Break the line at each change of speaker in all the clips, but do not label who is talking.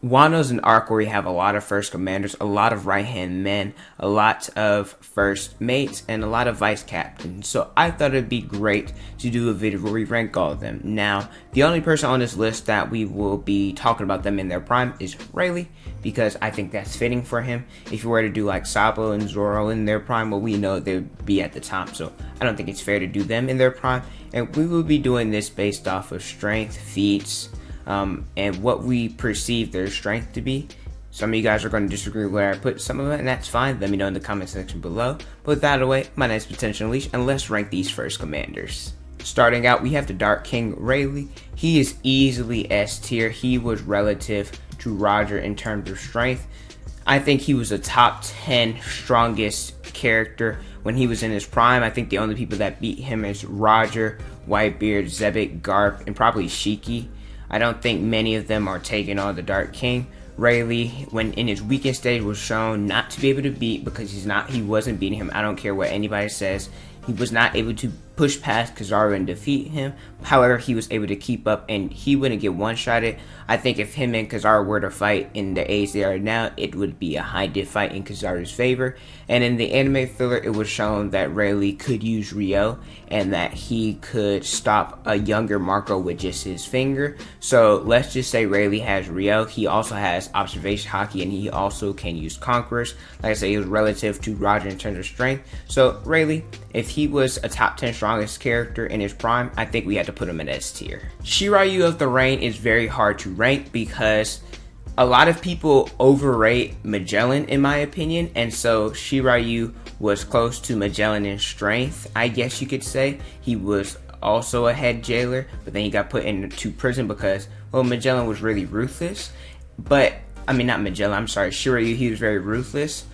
Wano's an arc where we have a lot of first commanders, a lot of right hand men, a lot of first mates, and a lot of vice captains. So I thought it'd be great to do a video where we rank all of them. Now, the only person on this list that we will be talking about them in their prime is Rayleigh, because I think that's fitting for him. If you were to do like Sabo and Zoro in their prime, well, we know they would be at the top, so I don't think it's fair to do them in their prime. And we will be doing this based off of strength, feats, and what we perceive their strength to be. Some of you guys are going to disagree where I put some of it, and that's fine. Let me know in the comment section below. But with that away, my name is Potential Unleashed, and let's rank these first commanders. Starting out, we have the Dark King Rayleigh. He is easily S tier. He was relative to Roger in terms of strength. I think he was a top 10 strongest character when he was in his prime. I think the only people that beat him is Roger, Whitebeard, Zebek, Garp, and probably Shiki. I don't think many of them are taking on the Dark King. Rayleigh, when in his weakest stage, was shown not to be able to beat because he wasn't beating him. I don't care what anybody says. He was not able to push past Kizaru and defeat him. However, he was able to keep up and he wouldn't get one-shotted. I think if him and Kizaru were to fight in the age they are now, it would be a high diff fight in Kizaru's favor. And in the anime filler, it was shown that Rayleigh could use Ryo and that he could stop a younger Marco with just his finger. So let's just say Rayleigh has Ryo. He also has observation haki and he also can use conquerors. Like I say, he was relative to Roger in terms of strength. So Rayleigh, if he was a top 10 strongest character in his prime, I think we had to put him in S tier. Shiryu of the Rain is very hard to rank because a lot of people overrate Magellan in my opinion, and so Shiryu was close to Magellan in strength, I guess you could say. He was also a head jailer, but then he got put into prison because, well, Magellan was really ruthless. But, I mean, not Magellan, I'm sorry, Shiryu, he was very ruthless.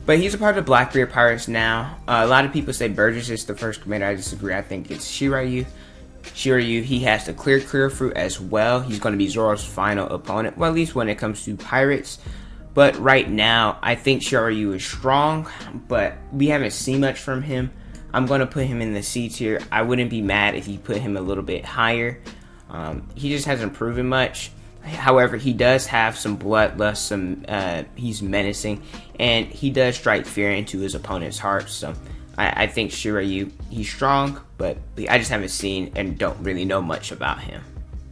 But he's a part of the Blackbeard Pirates now. A lot of people say Burgess is the first commander. I disagree. I think it's Shiryu. Shiryu, he has the clear fruit as well. He's going to be Zoro's final opponent. Well, at least when it comes to pirates. But right now, I think Shiryu is strong. But we haven't seen much from him. I'm going to put him in the C tier. I wouldn't be mad if you put him a little bit higher. He just hasn't proven much. However, he does have some bloodlust, he's menacing, and he does strike fear into his opponent's heart. So I think Shiryu, he's strong, but I just haven't seen and don't really know much about him.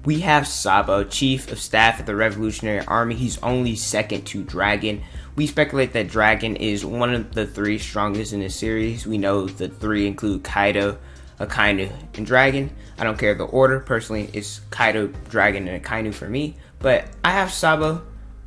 We have Sabo, Chief of Staff at the Revolutionary Army. He's only second to Dragon. We speculate that Dragon is one of the three strongest in the series. We know the three include Kaido, Akainu, and Dragon. I don't care the order. Personally, it's Kaido, Dragon, and Akainu for me. But I have Sabo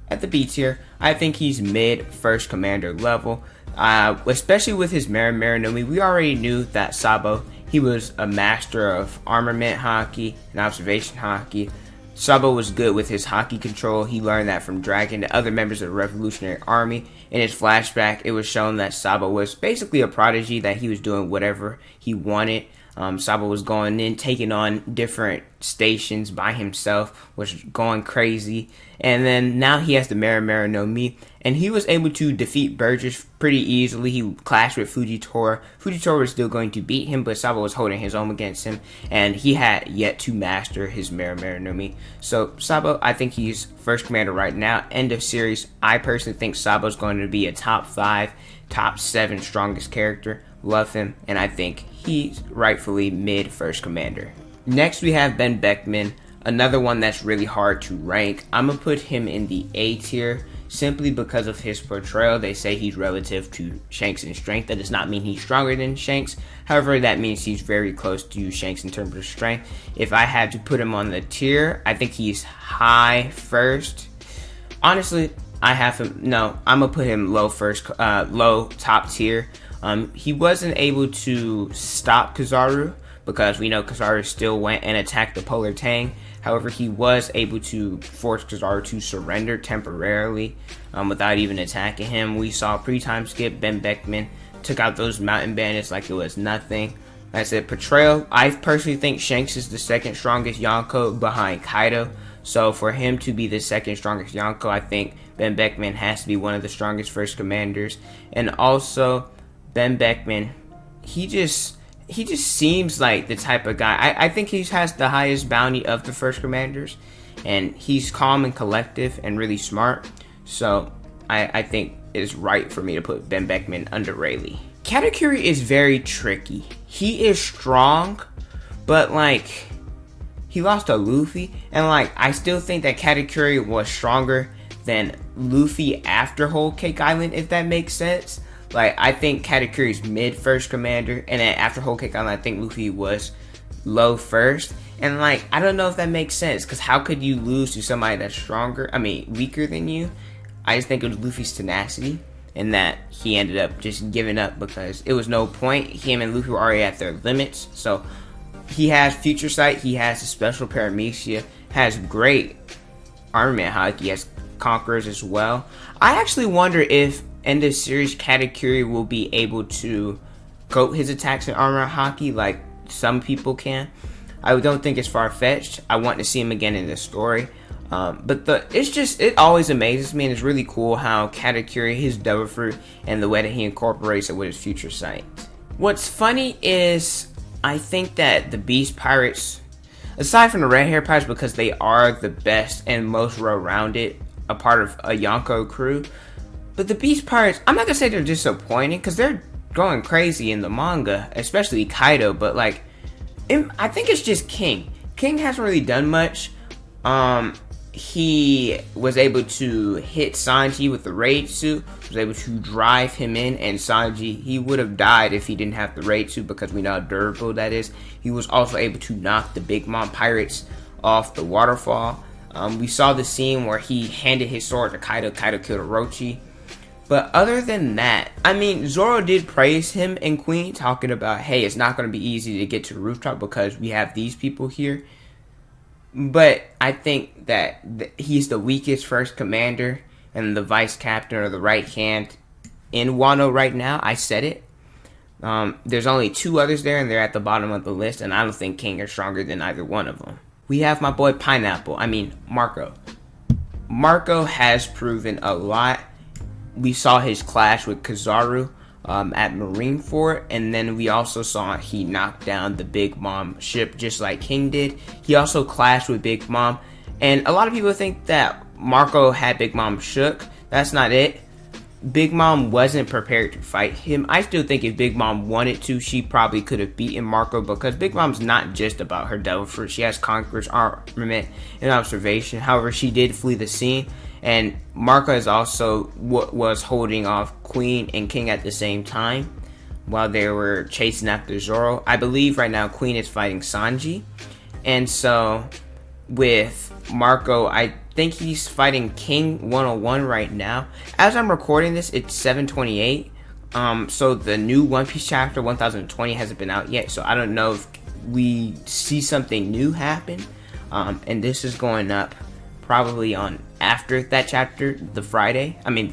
at the B tier. I think he's mid first commander level. Especially with his Mera no Mi. We already knew that Sabo, he was a master of armament haki and observation haki. Sabo was good with his haki control. He learned that from Dragon. The other members of the Revolutionary Army. In his flashback, it was shown that Sabo was basically a prodigy, that he was doing whatever he wanted. Sabo was going in, taking on different stations by himself, was going crazy. And then now he has the Mera no Mi, and he was able to defeat Burgess pretty easily. He clashed with Fujitora. Fujitora was still going to beat him, but Sabo was holding his own against him, and he had yet to master his Mera no Mi. So Sabo, I think he's first commander right now. End of series, I personally think Sabo's going to be a top 5, top 7 strongest character. Love him, and I think he's rightfully mid first commander. Next we have Ben Beckman, another one that's really hard to rank. I'm gonna put him in the A tier simply because of his portrayal. They say he's relative to Shanks in strength. That does not mean he's stronger than Shanks. However, that means he's very close to Shanks in terms of strength. If I had to put him on the tier, I think he's high first. Honestly, I have him. No, I'm gonna put him low top tier. He wasn't able to stop Kizaru because we know Kizaru still went and attacked the Polar Tang. However, he was able to force Kizaru to surrender temporarily without even attacking him. We saw pre-time skip. Ben Beckman took out those mountain bandits like it was nothing. Like I said, portrayal, I personally think Shanks is the second strongest Yonko behind Kaido. So for him to be the second strongest Yonko, I think Ben Beckman has to be one of the strongest first commanders. And also, Ben Beckman, he just seems like the type of guy. I think he has the highest bounty of the first commanders, and he's calm and collective and really smart. So I think it is right for me to put Ben Beckman under Rayleigh. Katakuri is very tricky. He is strong, but like, he lost to Luffy, and like, I still think that Katakuri was stronger than Luffy after Whole Cake Island, if that makes sense. Like, I think Katakuri's mid first commander, and then after Whole Cake Island, I think Luffy was low first. And like, I don't know if that makes sense, because how could you lose to somebody that's stronger, weaker than you? I just think it was Luffy's tenacity, and that he ended up just giving up because it was no point. Him and Luffy were already at their limits. So he has Future Sight, he has a special Paramecia, has great armament haki, he has Conquerors as well. I actually wonder if in this series Katakuri will be able to coat his attacks in armor haki like some people can. I don't think it's far-fetched. I want to see him again in this story. But it always amazes me, and it's really cool how Katakuri, his Devil Fruit, and the way that he incorporates it with his Future Sight. What's funny is, I think that the Beast Pirates, aside from the Red Hair Pirates, because they are the best and most well-rounded, a part of a Yonko crew, but the Beast Pirates, I'm not gonna say they're disappointing, because they're going crazy in the manga, especially Kaido, but like, I think it's just King. King hasn't really done much. He was able to hit Sanji with the raid suit, was able to drive him in, and Sanji, he would have died if he didn't have the raid suit, because we know how durable that is. He was also able to knock the Big Mom Pirates off the waterfall. We saw the scene where he handed his sword to Kaido, Kaido killed Orochi. But other than that, Zoro did praise him and Queen, talking about, hey, it's not going to be easy to get to the rooftop because we have these people here. But I think that he's the weakest first commander and the vice captain, or the right hand, in Wano right now. I said it. There's only 2 others there, and they're at the bottom of the list, and I don't think King is stronger than either one of them. We have my boy Marco. Marco has proven a lot. We saw his clash with Kizaru at Marineford, and then we also saw he knocked down the Big Mom ship just like King did. He also clashed with Big Mom, and a lot of people think that Marco had Big Mom shook. That's not it. Big Mom wasn't prepared to fight him. I still think if Big Mom wanted to, she probably could have beaten Marco, because Big Mom's not just about her Devil Fruit. She has Conqueror's armament and observation. However, she did flee the scene, and Marco is also was holding off Queen and King at the same time while they were chasing after Zoro. I believe right now Queen is fighting Sanji, and so with Marco, I think he's fighting King 101 right now. As I'm recording this, it's 7:28. So the new One Piece chapter 1020 hasn't been out yet, so I don't know if we see something new happen. And this is going up probably on after that chapter, the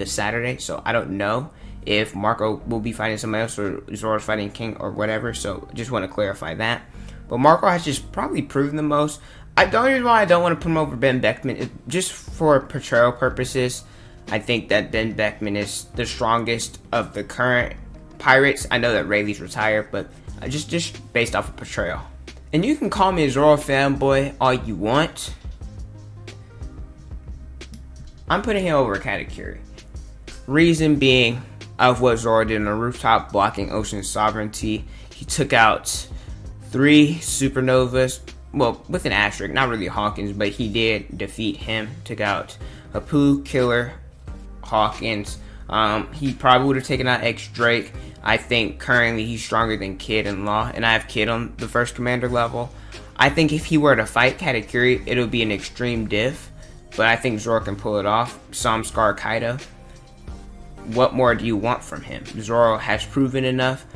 Saturday. So I don't know if Marco will be fighting somebody else, or Zoro's fighting King, or whatever. So just want to clarify that. But Marco has just probably proven the most. The only reason why I don't want to put him over Ben Beckman is just for portrayal purposes. I think that Ben Beckman is the strongest of the current pirates. I know that Rayleigh's retired, but just based off of portrayal. And you can call me a Zoro fanboy all you want. I'm putting him over Katakuri. Reason being of what Zoro did on the rooftop, blocking Ocean Sovereignty. He took out 3 supernovas. Well, with an asterisk, not really Hawkins, but he did defeat him. Took out Apu, Killer, Hawkins. He probably would have taken out X Drake. I think currently he's stronger than Kid and Law, and I have Kid on the first commander level. I think if he were to fight Katakuri, it would be an extreme diff, but I think Zoro can pull it off. Scar Kaido. What more do you want from him? Zoro has proven enough.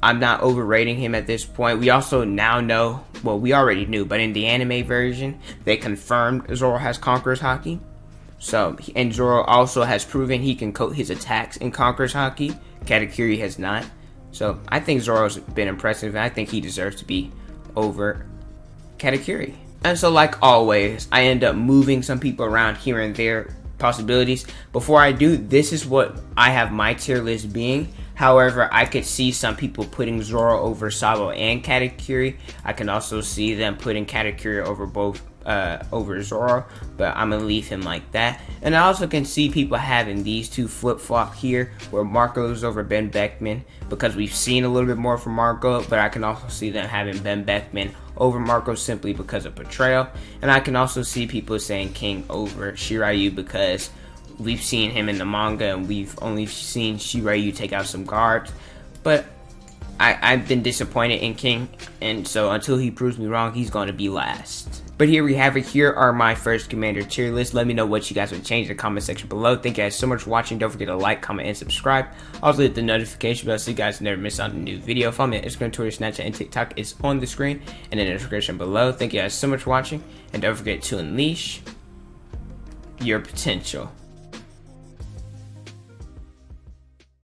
I'm not overrating him at this point. We also now know, well, we already knew, but in the anime version, they confirmed Zoro has Conqueror's Haki. So, and Zoro also has proven he can coat his attacks in Conqueror's Haki. Katakuri has not. So, I think Zoro's been impressive, and I think he deserves to be over Katakuri. And so, like always, I end up moving some people around here and there, possibilities. Before I do, this is what I have my tier list being. However, I could see some people putting Zoro over Sabo and Katakuri. I can also see them putting Katakuri over both over Zoro, but I'm gonna leave him like that. And I also can see people having these two flip-flop here, where Marco's over Ben Beckman, because we've seen a little bit more from Marco, but I can also see them having Ben Beckman over Marco simply because of betrayal. And I can also see people saying King over Shiryu because we've seen him in the manga and we've only seen Shiryu take out some guards. But I've been disappointed in King, and so until he proves me wrong, he's going to be last. But here we have it. Here are my first commander tier list. Let me know what you guys would change in the comment section below. Thank you guys so much for watching. Don't forget to like, comment, and subscribe. Also hit the notification bell so you guys never miss out on a new video. Follow me on Instagram, Twitter, Snapchat, and TikTok is on the screen and in the description below. Thank you guys so much for watching, and don't forget to unleash your potential.